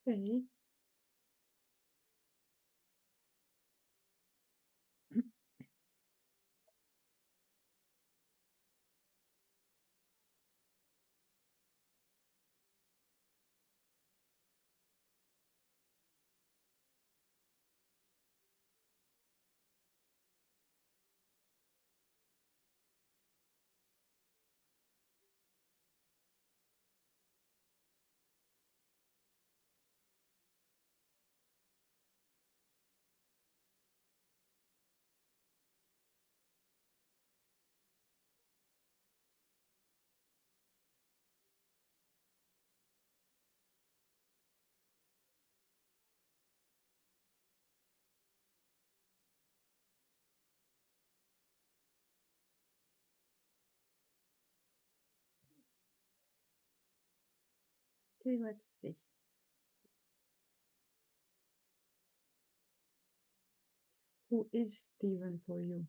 Okay, okay, let's see. Who is Steven for you?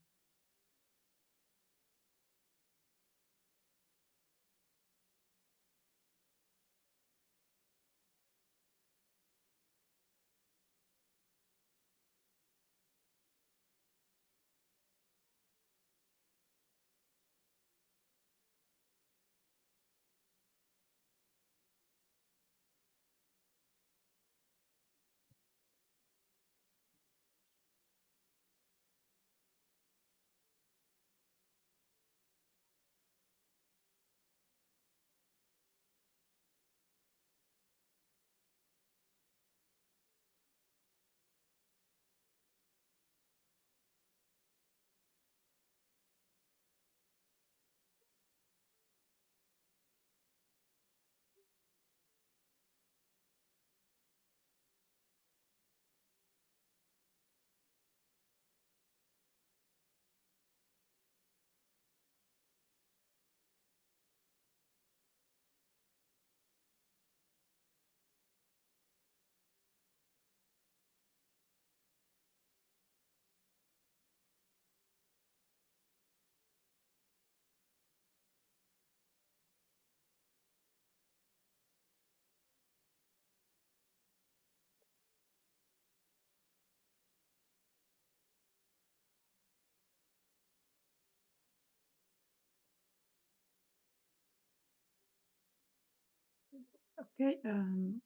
Okay, I'm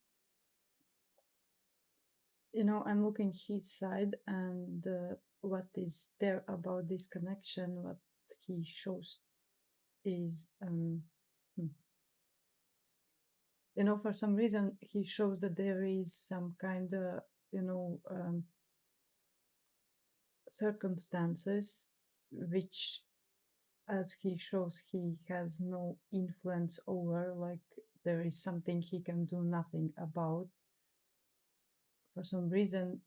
looking his side and what is there about this connection, what he shows is, hmm, for some reason he shows that there is some kind of, circumstances which, as he shows, he has no influence over, like there is something he can do nothing about. For some reason,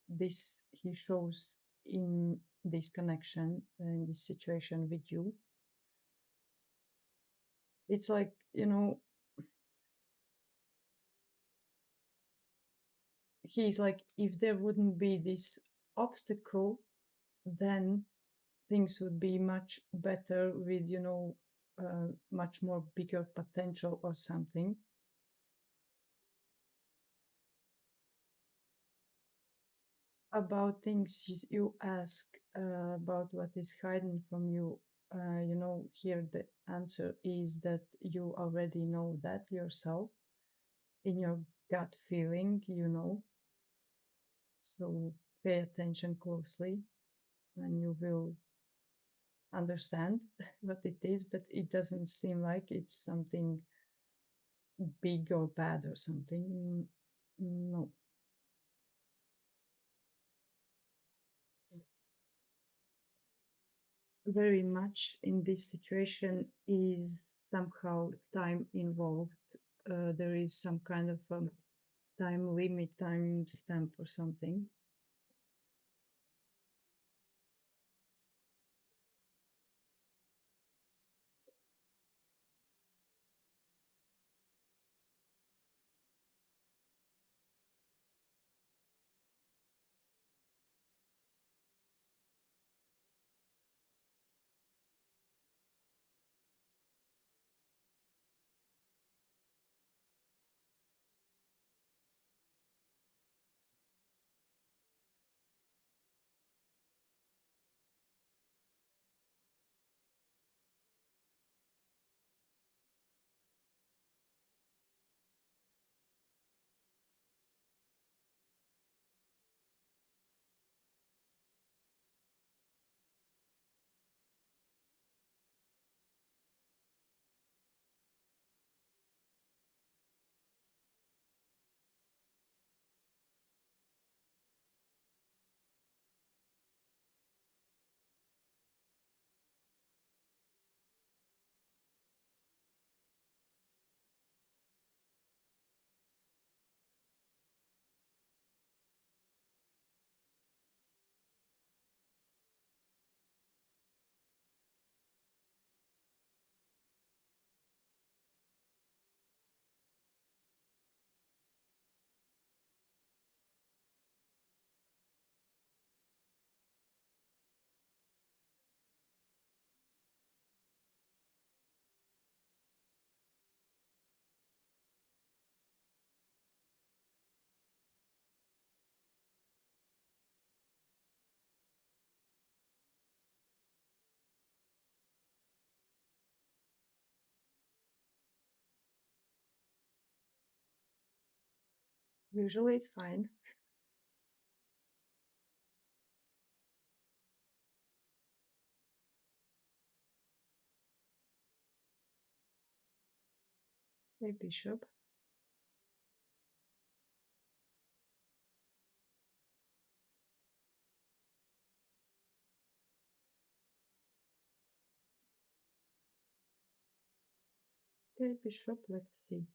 this he shows in this connection, in this situation with you. It's like, he's like, if there wouldn't be this obstacle, then things would be much better with, much more bigger potential or something. About things you ask, about what is hidden from you, here the answer is that you already know that yourself in your gut feeling, so pay attention closely and you will understand what it is, but it doesn't seem like it's something big or bad or something. No. Very much in this situation is somehow time involved. There is some kind of time limit, time stamp or something. Usually it's fine. A bishop. A bishop, let's see.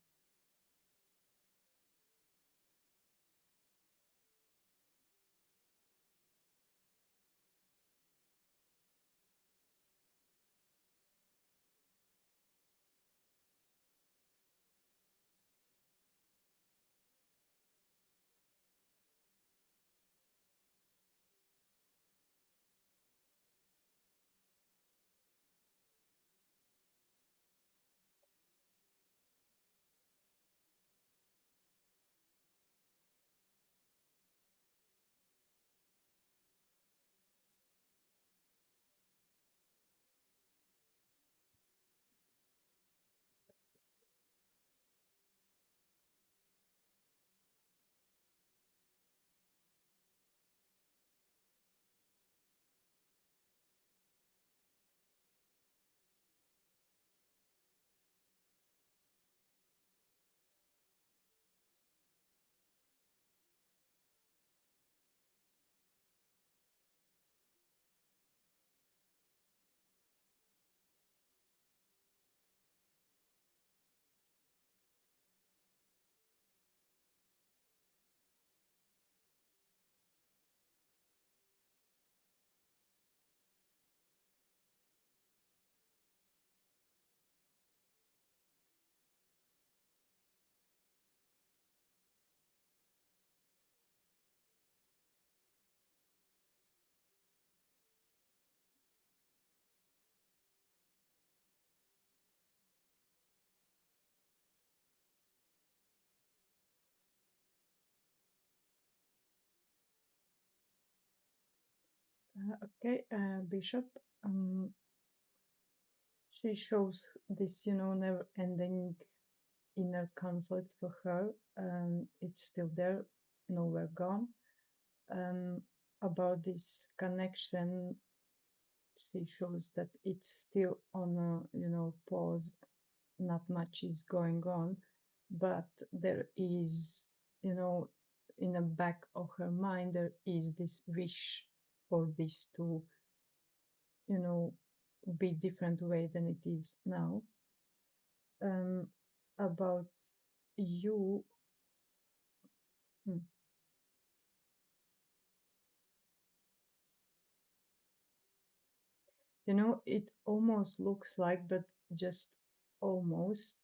Okay, bishop. Um, she shows this, never-ending inner conflict for her. It's still there, nowhere gone. Um, about this connection, she shows that it's still on a, pause. Not much is going on, but there is, you know, in the back of her mind, there is this wish for this to, you know, be different way than it is now. Um, about you, hmm, it almost looks like, but just almost,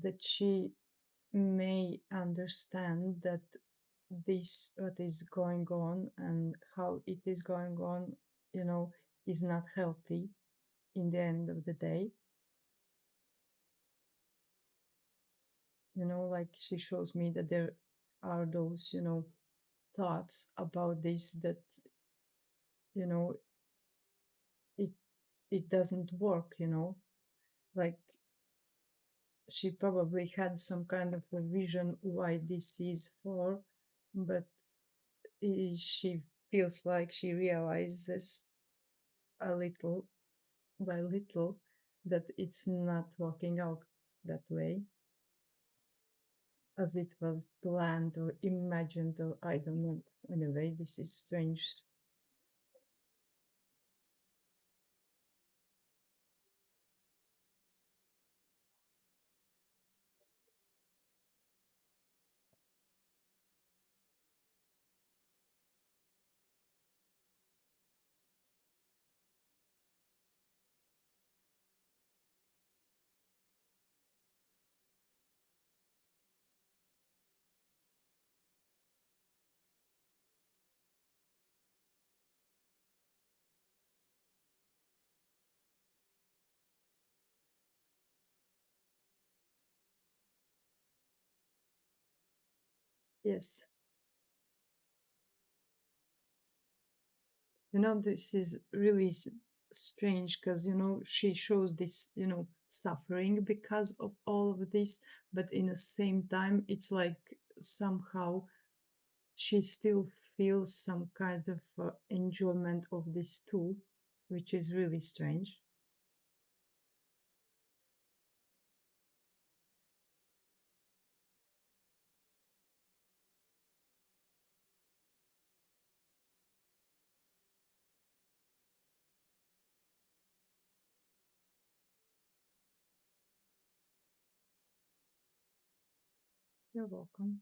that she may understand that this what is going on and how it is going on, you know, is not healthy in the end of the day. Like she shows me that there are those, thoughts about this that, you know, it it doesn't work, like she probably had some kind of a vision why this is for, but she feels like she realizes a little by little that it's not working out that way as it was planned or imagined, or I don't know. Anyway, this is strange. Yes, this is really strange because, she shows this, suffering because of all of this, but in the same time, it's like somehow she still feels some kind of enjoyment of this too, which is really strange. You're welcome.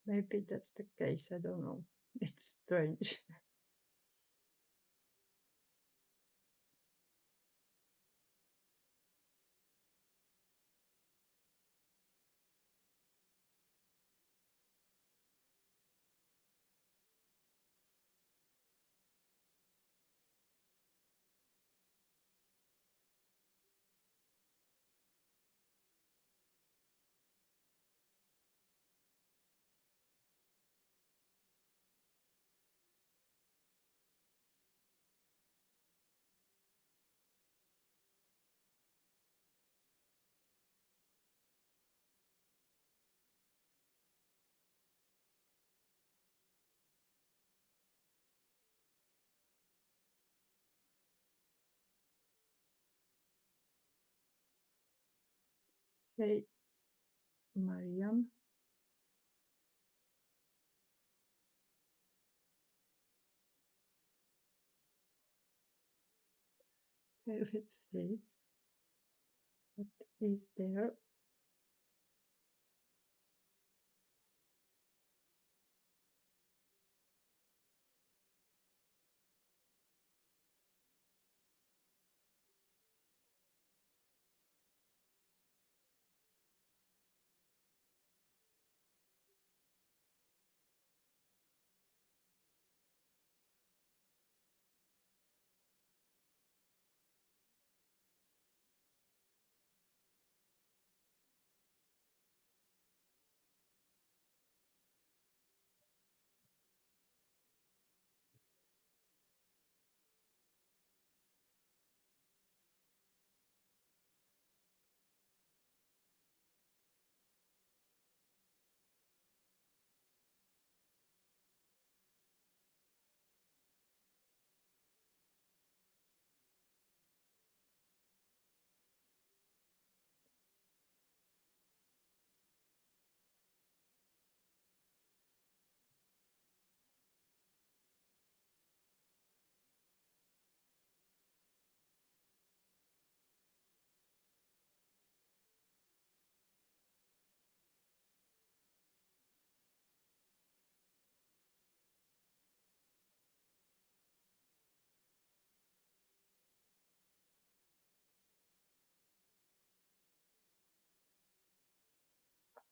Maybe that's the case. I don't know. It's strange. Hey, Mariam. Okay, let's see what is there.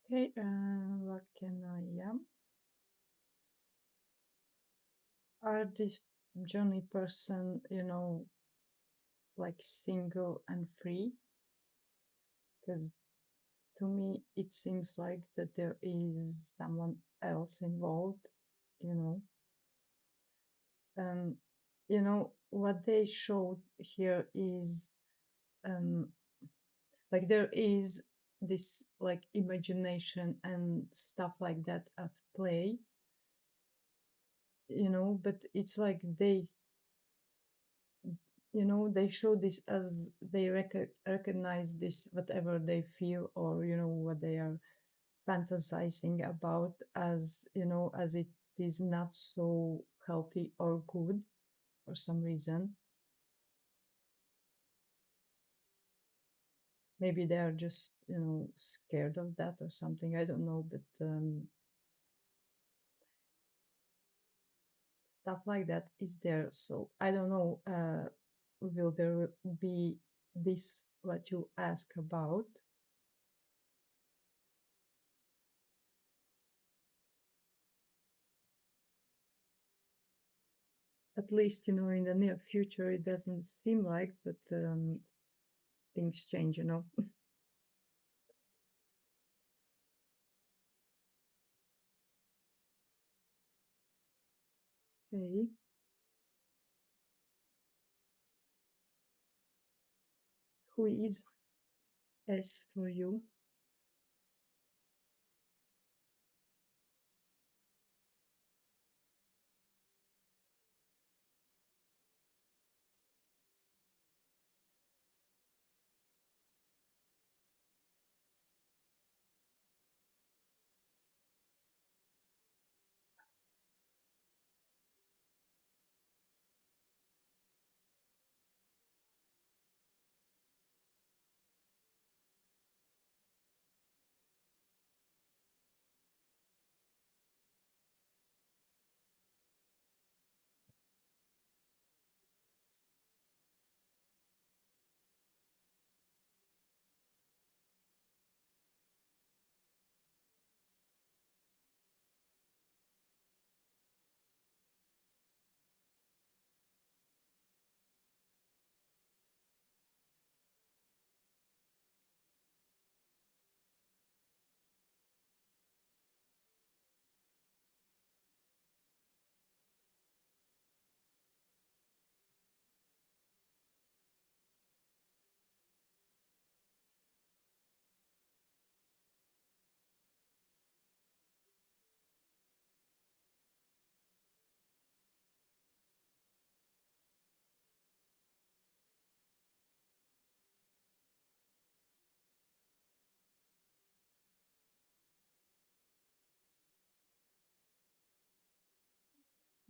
Okay, what can I are this Johnny person, like single and free? Because to me, it seems like that there is someone else involved, you know. Um, what they showed here is um, like there is this like imagination and stuff like that at play, but it's like they show this as they recognize this whatever they feel, or what they are fantasizing about, as as it is not so healthy or good for some reason. Maybe they are just scared of that or something, I don't know, but stuff like that is there. So I don't know, will there be this what you ask about? At least in the near future it doesn't seem like, but things change. Okay. Who is S for you?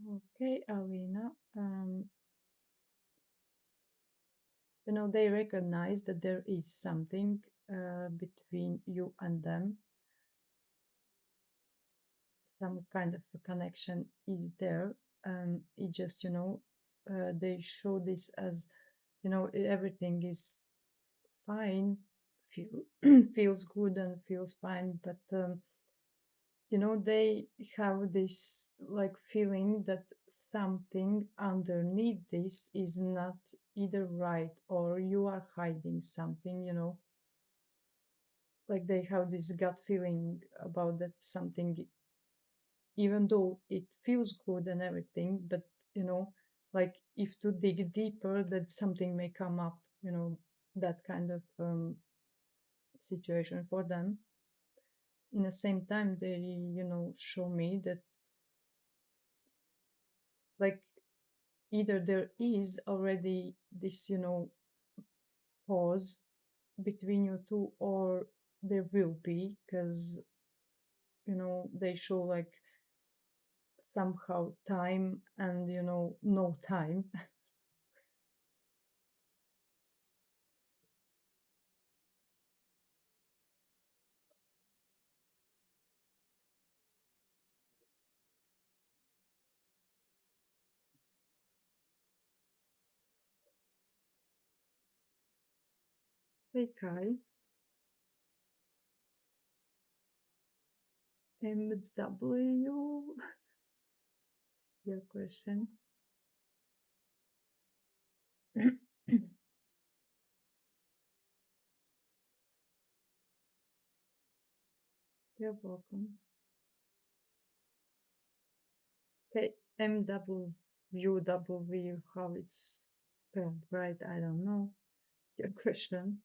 Okay, Alina. They recognize that there is something between you and them. Some kind of a connection is there. It just, they show this as, everything is fine, feel feels good and feels fine, but they have this like feeling that something underneath this is not either right or you are hiding something, like they have this gut feeling about that something, even though it feels good and everything, but you know like if to dig deeper that something may come up, that kind of situation for them. In the same time, they show me that like either there is already this pause between you two, or there will be, because they show like somehow time and no time. Hey Kai, MW, your question. You're welcome. Okay, MWW, how it's spelled, right? I don't know. Your question.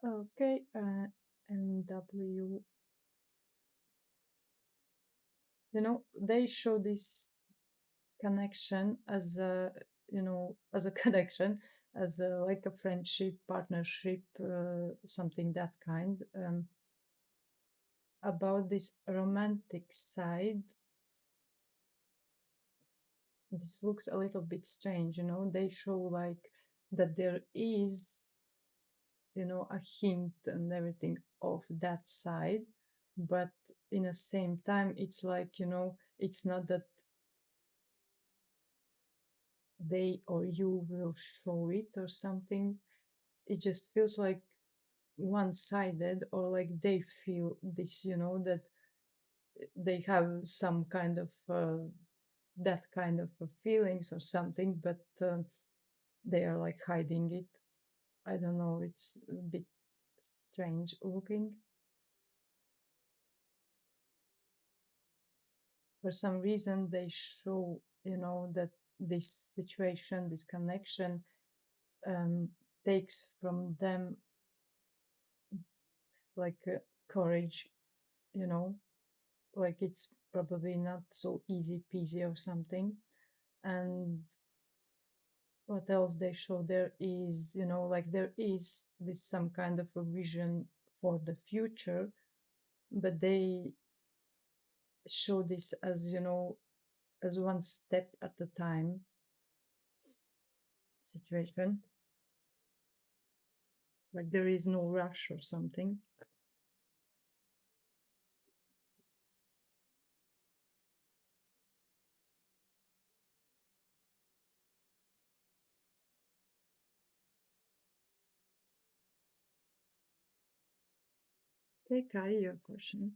Okay, MW, they show this connection as a, as a connection, as a, like a friendship, partnership, something that kind. About this romantic side, this looks a little bit strange, they show like that there is, a hint and everything of that side, but in the same time, it's like, it's not that they or you will show it or something. It just feels like one-sided, or like they feel this, that they have some kind of that kind of feelings or something, but they are like hiding it. I don't know, it's a bit strange looking. For some reason they show, that this situation, this connection, um, takes from them like courage, you know like it's probably not so easy peasy or something. And what else they show, there is, like there is this some kind of a vision for the future, but they show this as, as one step at a time situation, like there is no rush or something. Okay, Kai, your question.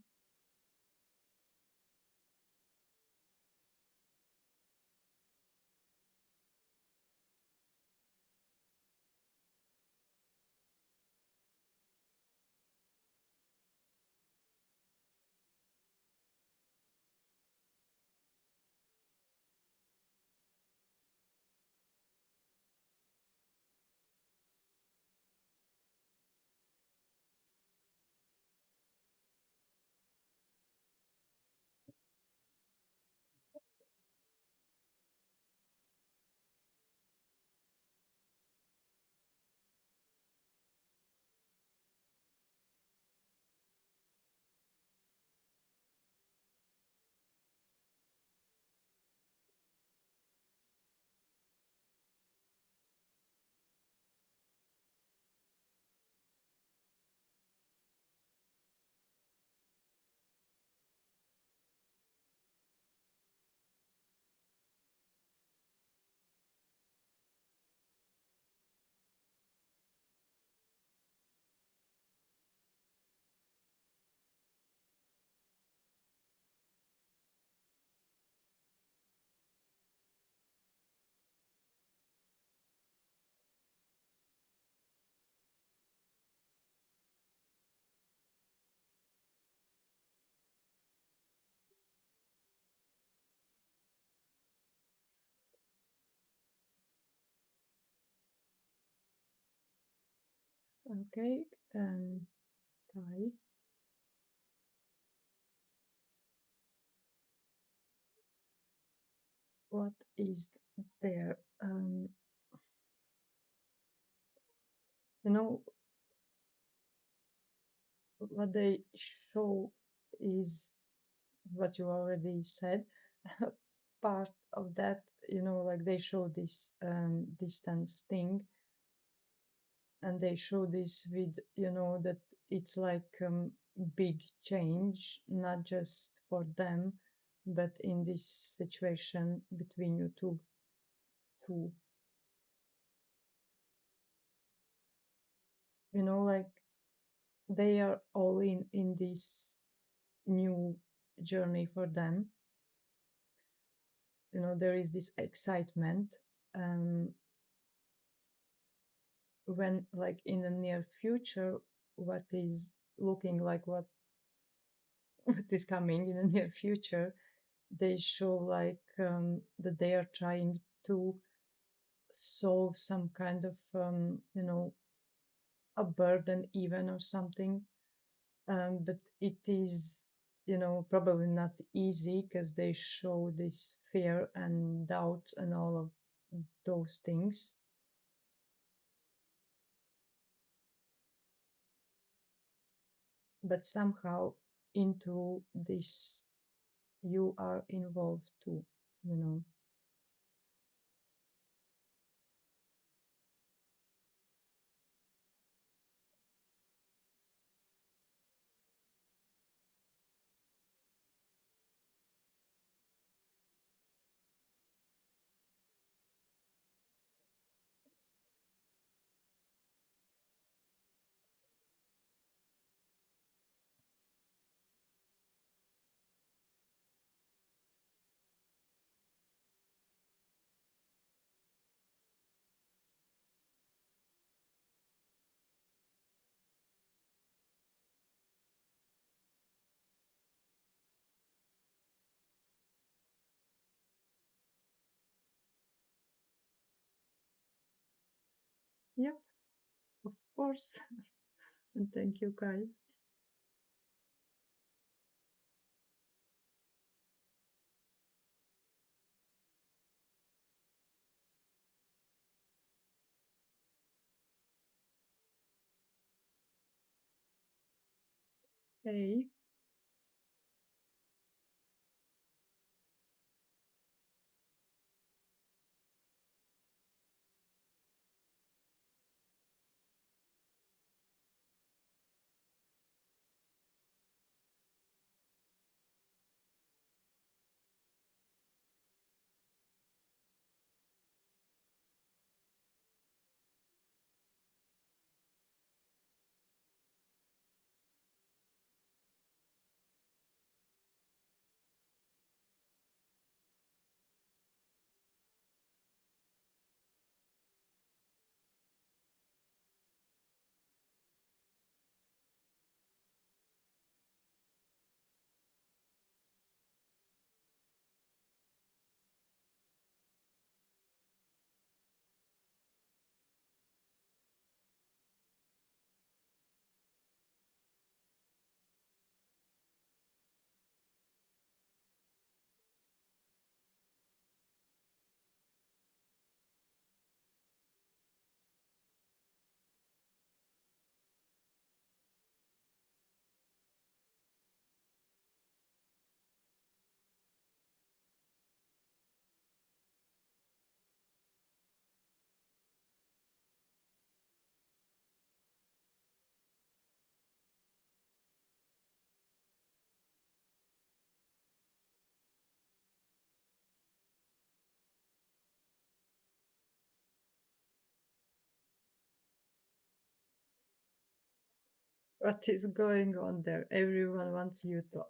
Okay, Kai, what is there? You know what they show is what you already said. Part of that, like they show this distance thing, and they show this with, that it's like big change, not just for them, but in this situation between you two. Like they are all in this new journey for them. There is this excitement, um, when like in the near future, what is looking like what is coming in the near future, they show like that they are trying to solve some kind of a burden even or something. But it is, probably not easy because they show this fear and doubt and all of those things. But somehow into this you are involved too, you know. Yep, of course. And thank you, Kai. Hey. What is going on there? Everyone wants you to.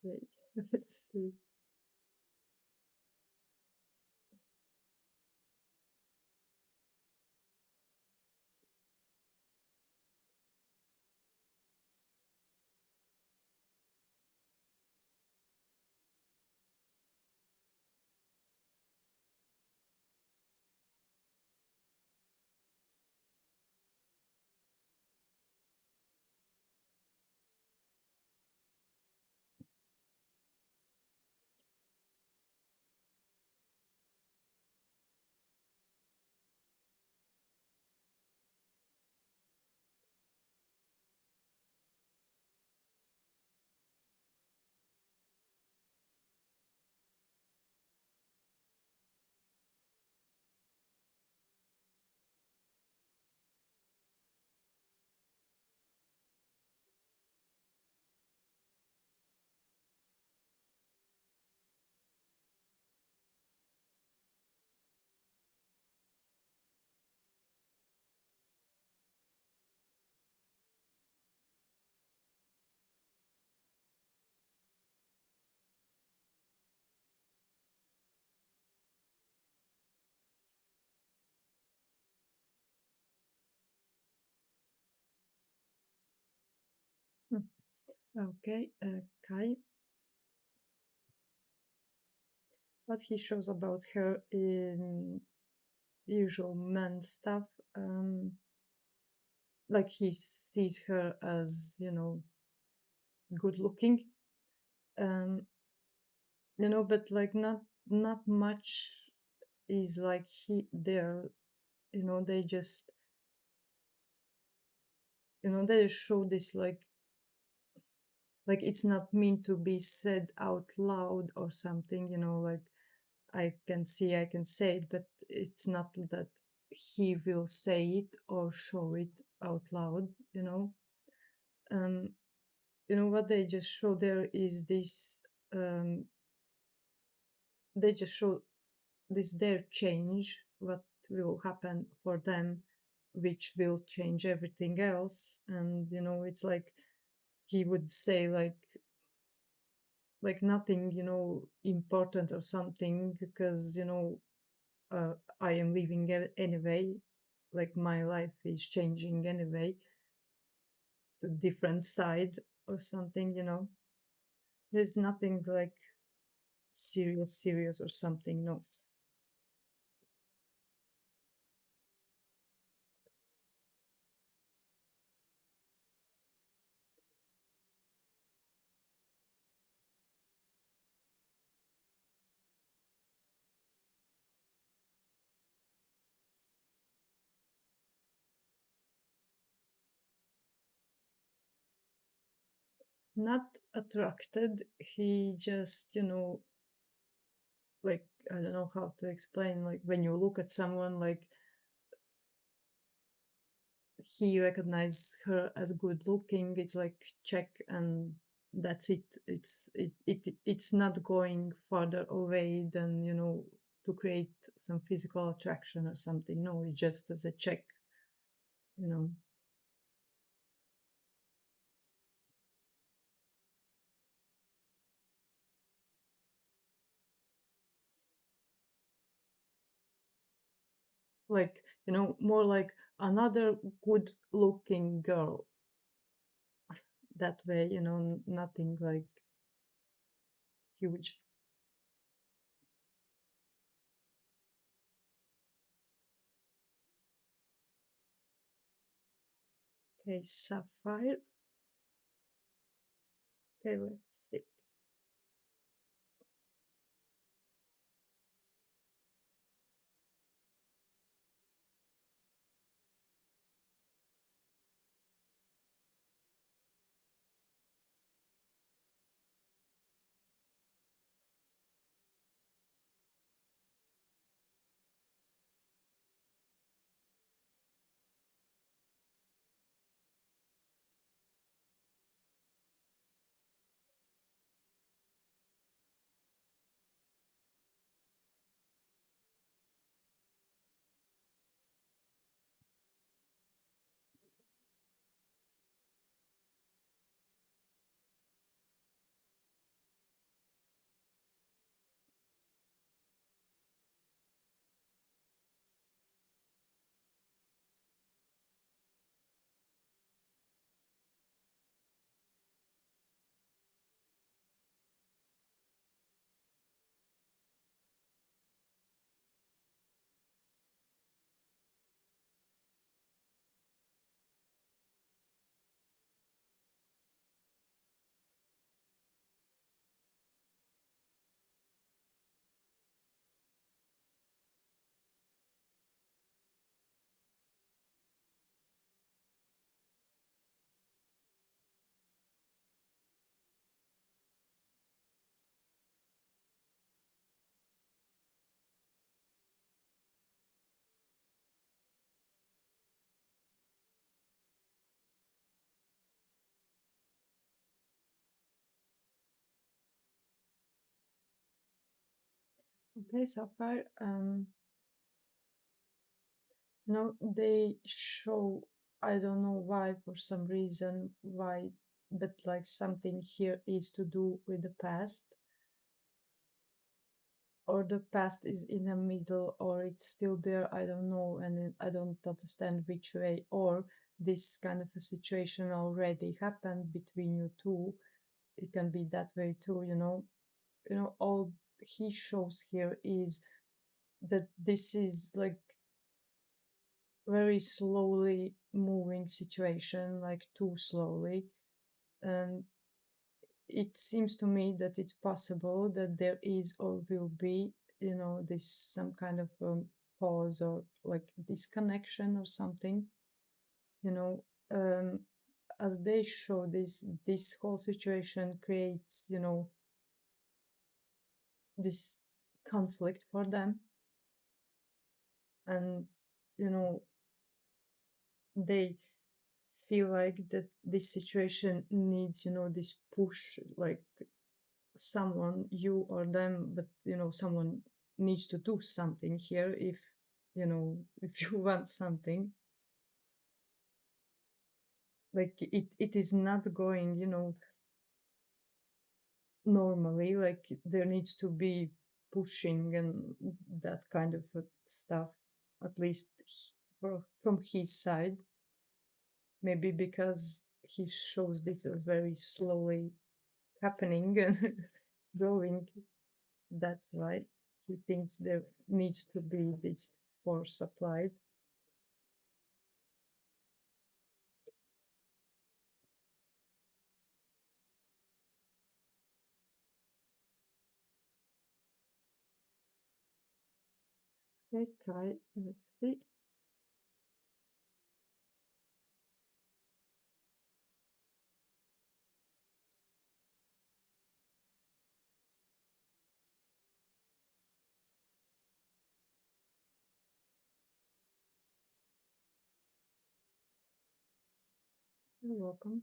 Okay, let's see. Okay, Kai, what he shows about her in usual man stuff, um, like he sees her as, good looking, um, but like not much is like he there, they just, they show this like it's not meant to be said out loud or something, like I can say it, but it's not that he will say it or show it out loud, um what they just show there is this, um they just show this their change, what will happen for them, which will change everything else. And it's like he would say like nothing, important or something, because I am leaving anyway, like my life is changing anyway to different side or something, there's nothing like serious or something, no. Not attracted, he just, like, I don't know how to explain, like when you look at someone, like he recognizes her as good looking, it's like check, and that's it. It's not going further away than, to create some physical attraction or something. No, it's just as a check, you know like, more like another good looking girl, that way, nothing like huge. Okay, sapphire. Okay, let's see. Okay, sapphire. They show, I don't know why, for some reason, why, but like something here is to do with the past, or the past is in the middle, or it's still there, I don't know, and I don't understand which way, or this kind of a situation already happened between you two, it can be that way too, all he shows here is that this is like very slowly moving situation, like too slowly. And it seems to me that it's possible that there is or will be, this some kind of pause or like disconnection or something, you know. Um, as they show this whole situation creates, this conflict for them, and you know they feel like that this situation needs, this push, like someone, you or them, but someone needs to do something here if if you want something. Like it is not going, normally, like there needs to be pushing and that kind of stuff, at least from his side. Maybe because he shows this as very slowly happening and growing. That's why he thinks there needs to be this force applied. Okay, let's see. You're welcome.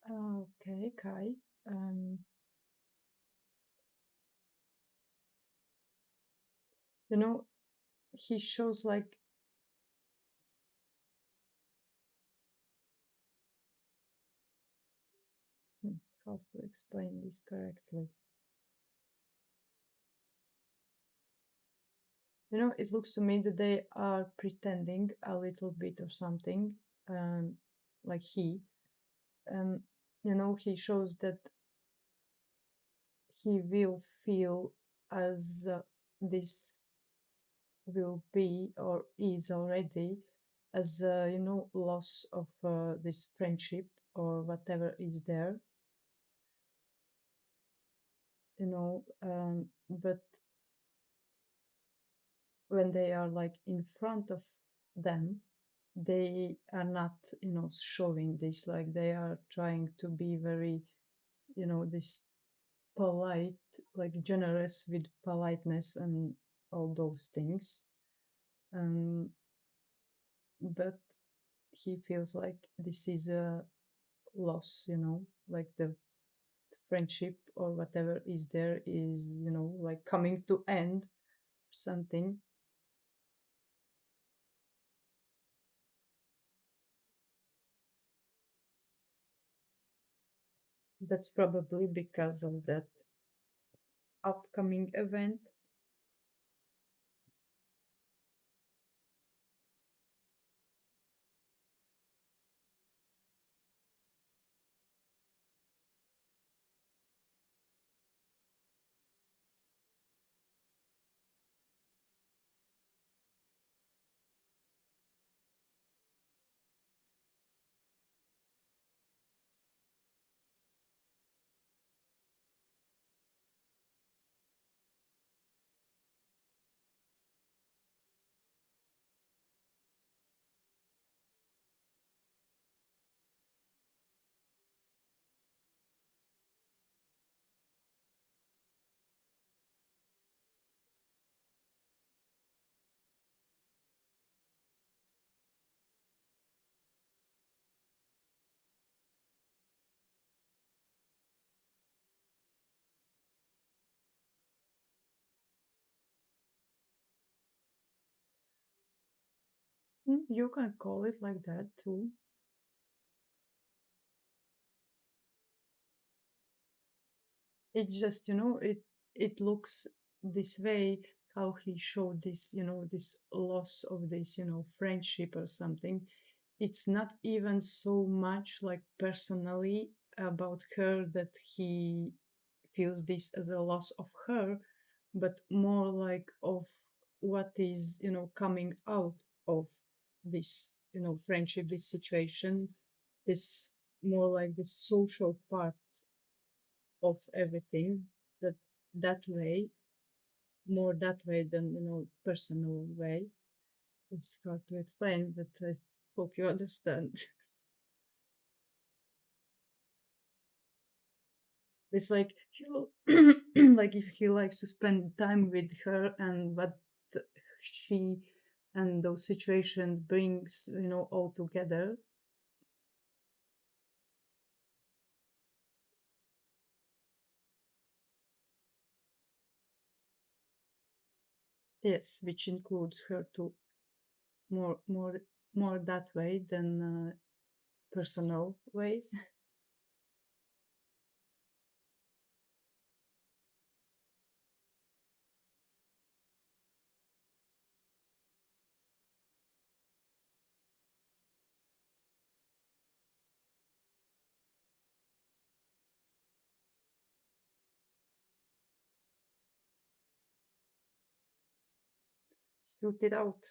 Okay, Kai. Um, you know, he shows like, how to explain this correctly. It looks to me that they are pretending a little bit or something, um, like um, he shows that he will feel as this will be or is already as loss of this friendship or whatever is there, but when they are like in front of them, they are not showing this, like they are trying to be very this polite, like generous with politeness and all those things. um but he feels like this is a loss, like the friendship or whatever is there is like coming to end something. That's probably because of that upcoming event. You can call it like that too. It's just, it looks this way, how he showed this, this loss of this, friendship or something. It's not even so much like personally about her that he feels this as a loss of her, but more like of what is, coming out of this, friendship, this situation, this more like the social part of everything, that that way, more that way than, personal way. It's hard to explain, but I hope you understand. It's like he'll like if he likes to spend time with her, and what she and those situations brings, all together. Yes, which includes her too, more that way than personal way. Shoot it out.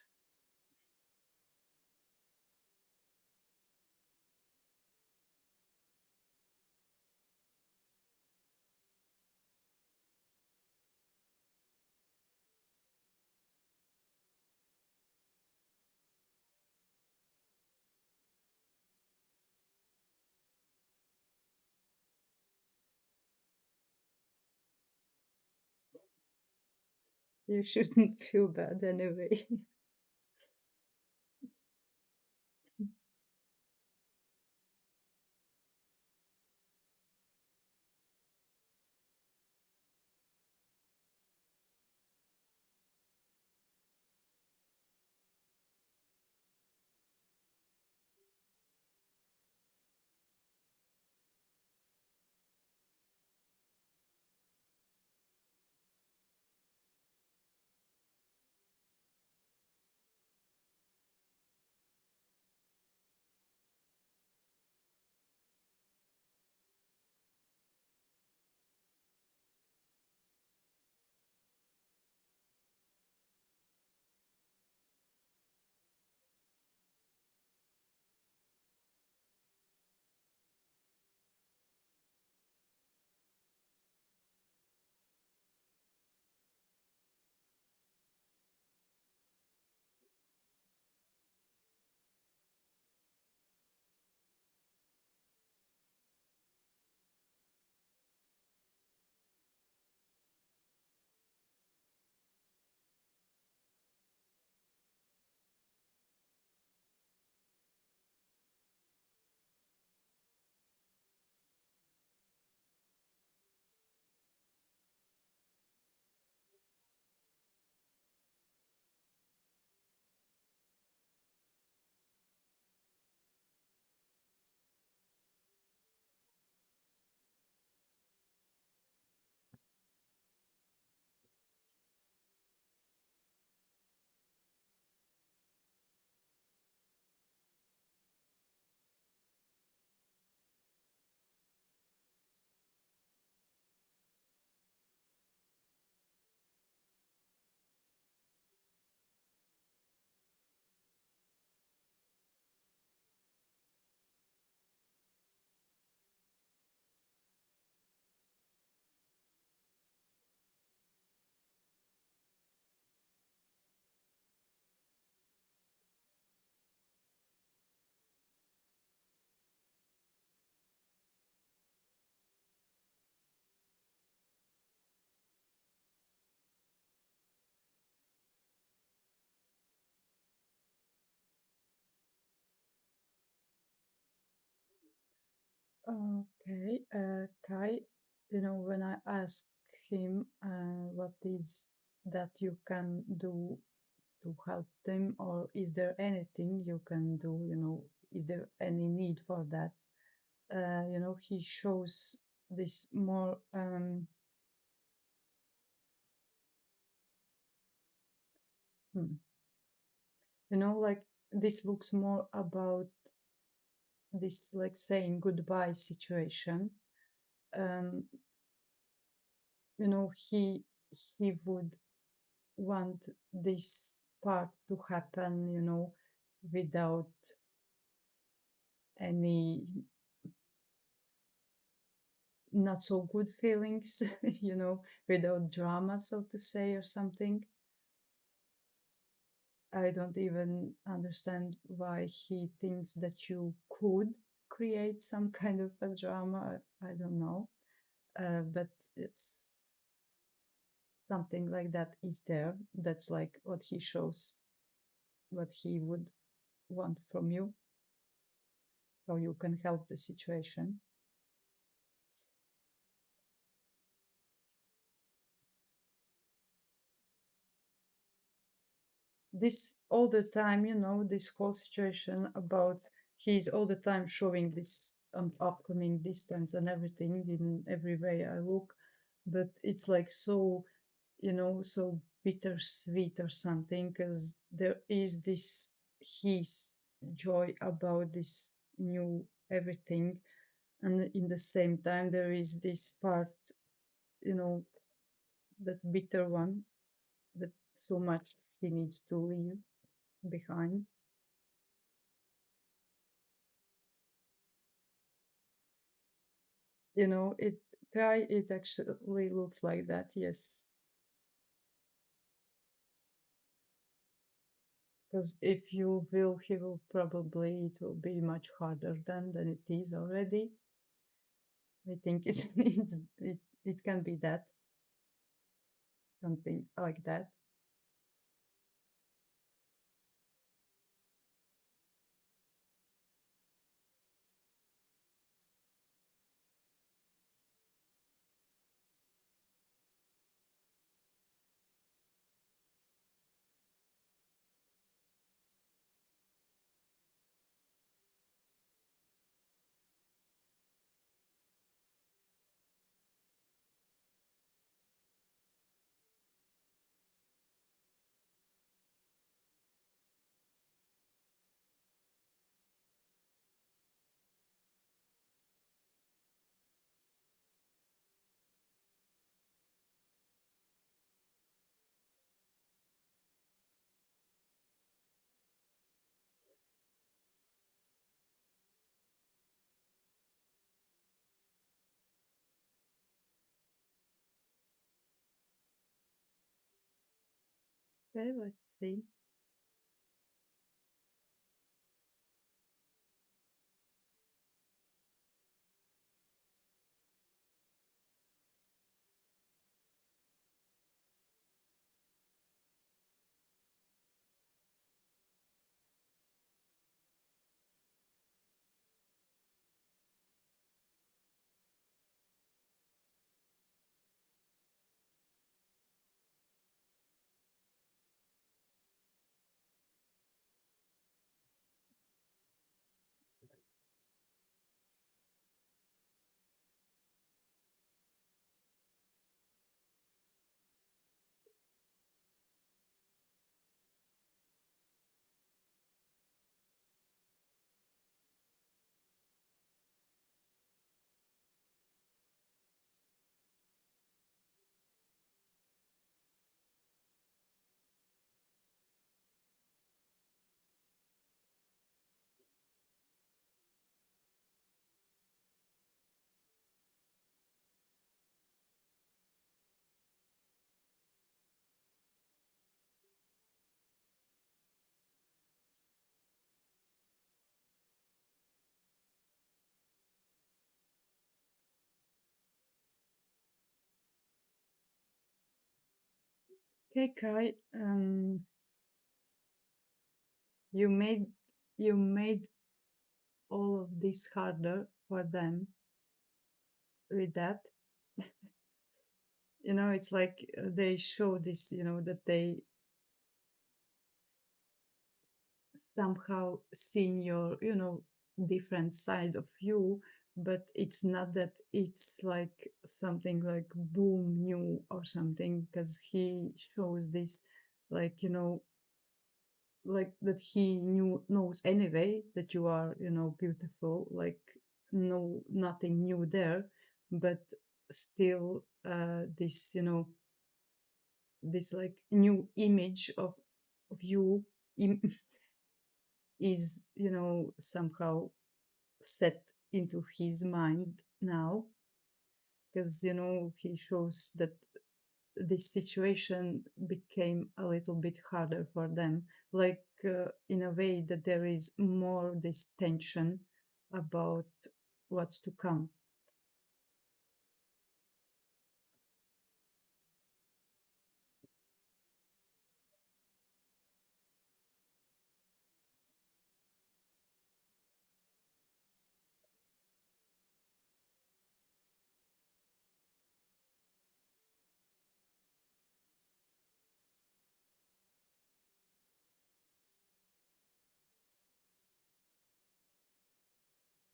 You shouldn't feel bad anyway. Okay, Kai, when I asked him what is that you can do to help them, or is there anything you can do, is there any need for that? He shows this more, hmm, like this looks more about this like saying goodbye situation. um he would want this part to happen, without any not so good feelings, without drama, so to say, or something. I don't even understand why he thinks that you could create some kind of a drama. I don't know. But it's something like that is there. That's like what he shows, what he would want from you, how you can help the situation. This all the time, this whole situation about he's all the time showing this upcoming distance and everything in every way I look, but it's like so, so bittersweet or something, because there is this his joy about this new everything, and in the same time there is this part, you know that bitter one, that so much he needs to leave behind. It Kai, it actually looks like that, yes. Because if you will, he will probably, it will be much harder than it is already. I think it can be that, something like that. Okay, let's see. Okay, Kai, you made you made all of this harder for them with that. It's like they show this, that they somehow seeing your, different side of you, but it's not that it's like something like boom new or something, because he shows this, like, like that he knows anyway that you are, beautiful, like no nothing new there, but still this, this like new image of you im- is, somehow set into his mind now, because, he shows that this situation became a little bit harder for them, like in a way that there is more this tension about what's to come.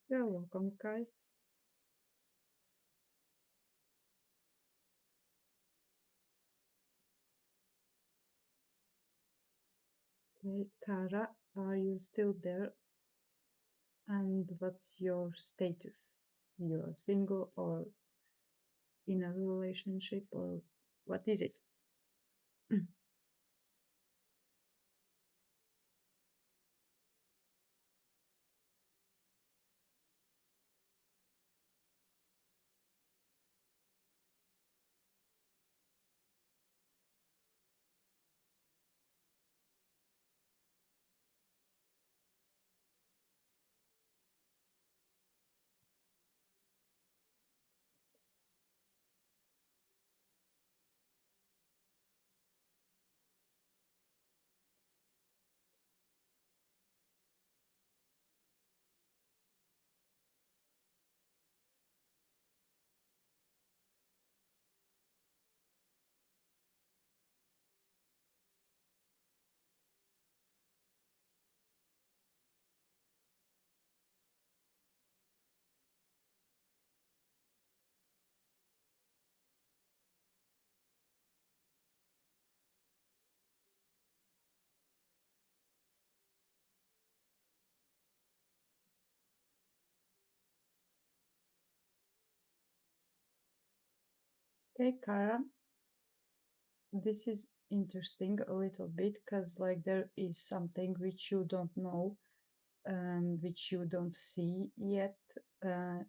You're welcome, Kai. Okay, Kara, are you still there? And what's your status? You're single or in a relationship, or what is it? Okay, Kara, this is interesting a little bit, because like there is something which you don't know, which you don't see yet.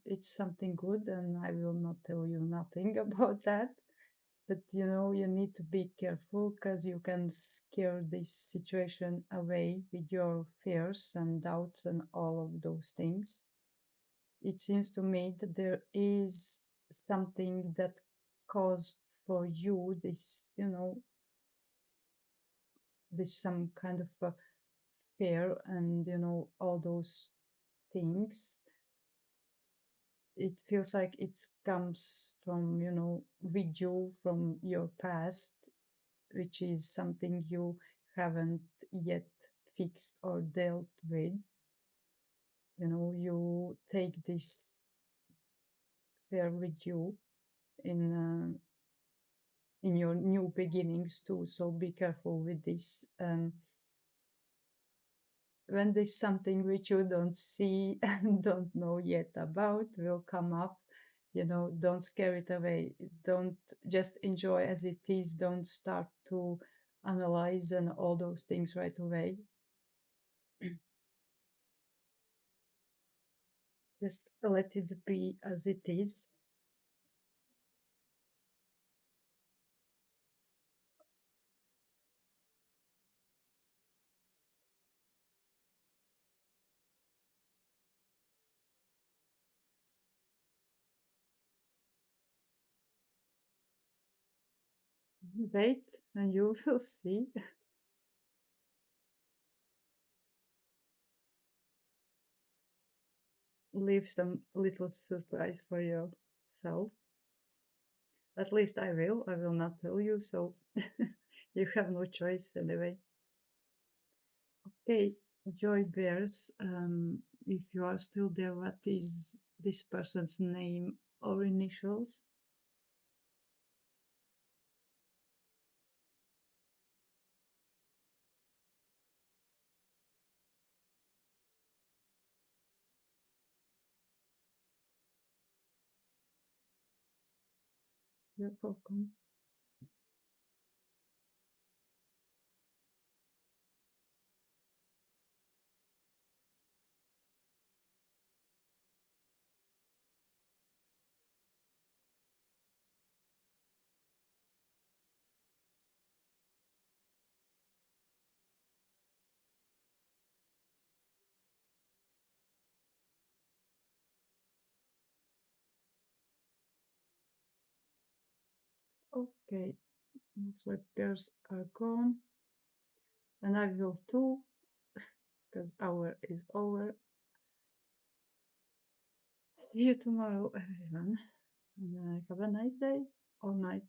It's something good, and I will not tell you nothing about that. But you need to be careful, because you can scare this situation away with your fears and doubts and all of those things. It seems to me that there is something that caused for you this, this some kind of a fear, and all those things. It feels like it comes from, with you from your past, which is something you haven't yet fixed or dealt with. You take this fear with you in your new beginnings too. So be careful with this. When there's something which you don't see and don't know yet about will come up, don't scare it away. Don't just enjoy as it is. Don't start to analyze and all those things right away. Just let it be as it is. Wait, and you will see. Leave some little surprise for yourself. At least I will. I will not tell you, so you have no choice anyway. Okay. Joy Bears, if you are still there, what is this person's name or initials? You're welcome. Okay, looks like girls are gone, and I will too, because hour is over. See you tomorrow, everyone. And have a nice day or night.